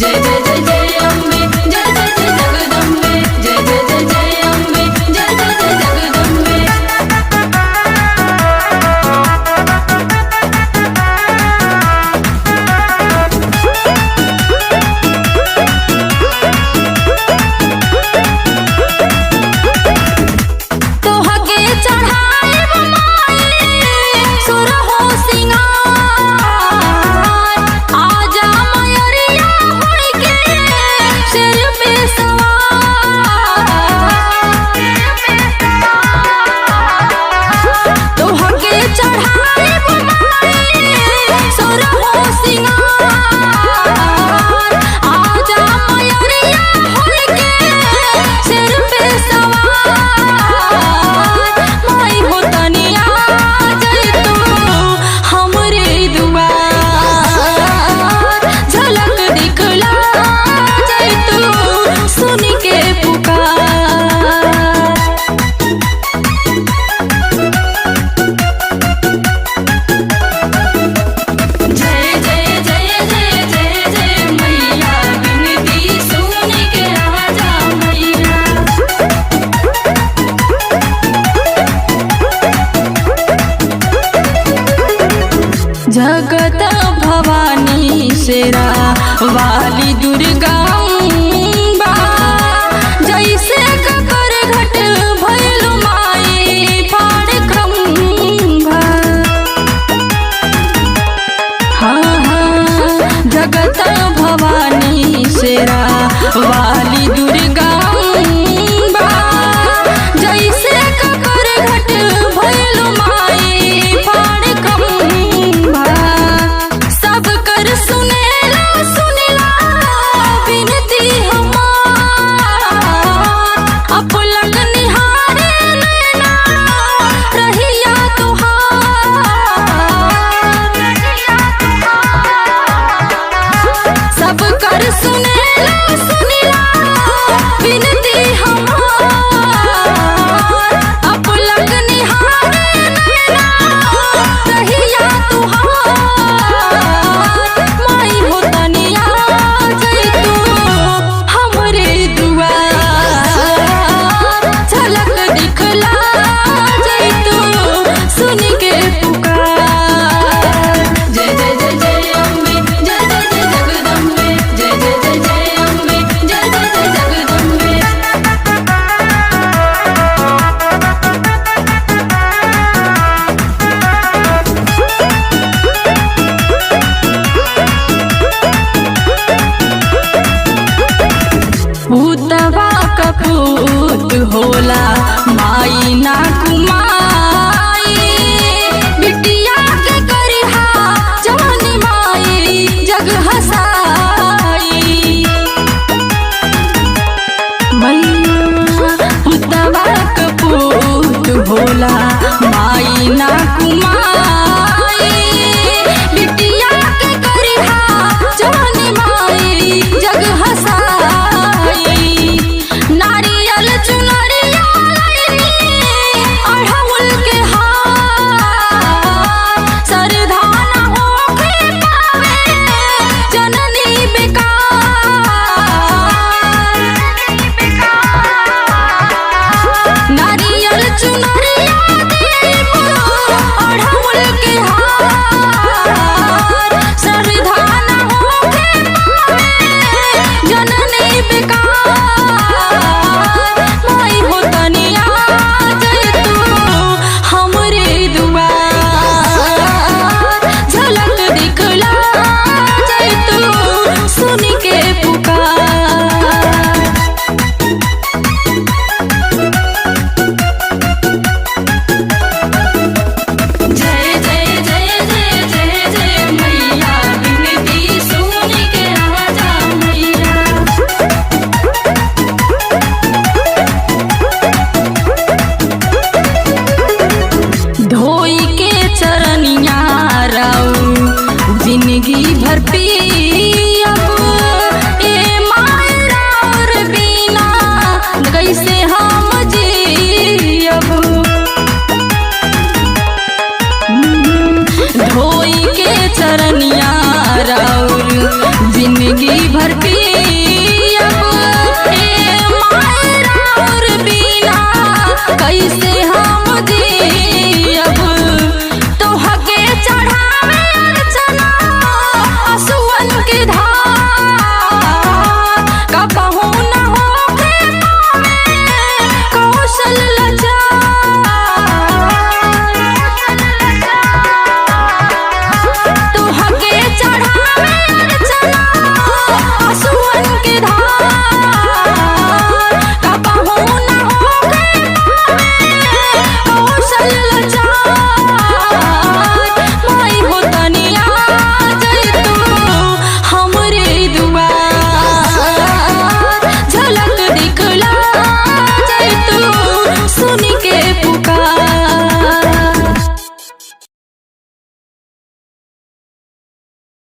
जय जय जय जय अम्बे, जय जय जय जगदम्बे, जय जय जय जय अम्बे, जय जय जय जगदम्बे। तोहके चढ़ाए माई सुरहो सिंगार, आजा मयरिया होई के सिर पे सवार। तोहके चढ़ाए माई सुरहो सिंगार, आजा मयरिया होई के सिर पे सवार। माई हो तनिया जय तू हमरे दुआर, झलक दिखला जय तू सुन के पुकार। जय जय जय जय जय जय मैया, विनती सुन के आजा मैया। जगत भवानी शेरा वाली दुर्गा अम्बा, जैसे ककर घट भैलु माई फाड़ खम्भा। हाँ हाँ जगत भवानी शेरा वाली दुर्गा अम्बा, जैसे ककर घट भैलु माई फाड़ खम्भा। सब कर सुनेला सुनेला विनती हमार, अपलक निहारे नैना रहिया तुहार। सब कर सुनेला सुनेला विनती हमार, अपलक निहारे नैना रहिया तुहार। माई हो तनिया जय तू हमरे दुआर, झलक दिखला जय तू सुन के पुकार। जय जय जय जय अम्बे, जय जय जय जगदम्बे, जय जय जय जय अम्बे, जय जय जय जगदम्बे। भूतवा कपूत होला माई ना कुमाई, बिटिया के करिहा जानी माई जग हसाई। मैया भूतवा कपूत होला माई ना कुमाई, बिटिया के करिहा जानी माई जग हसाई। नारियल चुनरिया लईनी अढ़उल के हार, सरधाना होके पावे जननी बेकार। नारियल चुनरिया देबो जी भर पियब ए मायरा और बिना कैसे हम जियब तोहके चढ़ावे अर्चना असुवन के धार